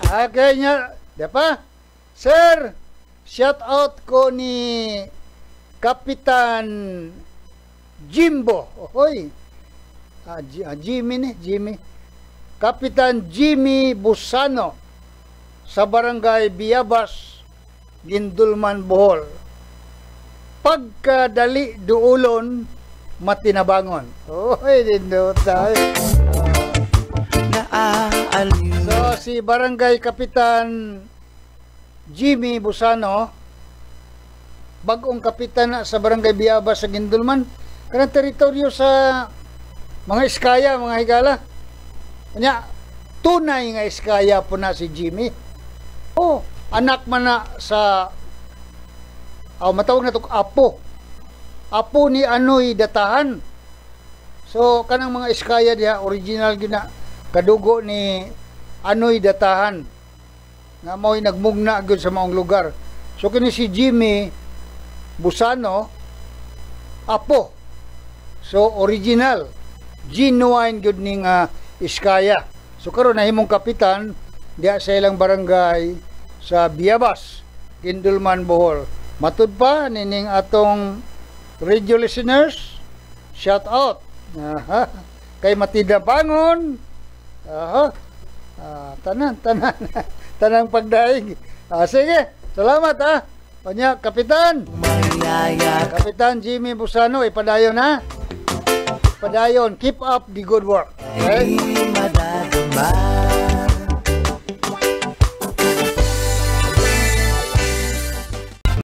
Okay nya, di pa? Sir, shout out ko ni Kapitan Jimbo. Oy. Jimmy ni, Jimmy. Kapitan Jimmy Busano sa Barangay Biabas, Gindulman, Bohol. Pagkadali duulon, matinabangon. Oy, dindot tayo. So, si Barangay Kapitan Jimmy Busano, bagong kapitan na sa Barangay Biabas sa Gindulman, kanang teritoryo sa mga Iskaya, mga higala. Kanya, tunay nga Iskaya po na si Jimmy. Oh, anak man na sa matawag na ito, apo ni Anoy Datahan. So kanang mga Iskaya diha original gina kadugo ni Anoy Datahan nga mo'y nagmugna gyud sa maong lugar. So kini si Jimmy Busano, apo, so original genuine gyud ning Iskaya. So karon nahimong kapitan diha sa ilang barangay sa Biabas, Gindulman, Bohol. Matud pa nining atong radio listeners, shout out. Kay Matida Bangon. Tanang pagdaig. Sige, salamat Onya, Kapitan. Kapitan Jimmy Busano, ipadayon Padayon, keep up the good work. Okay?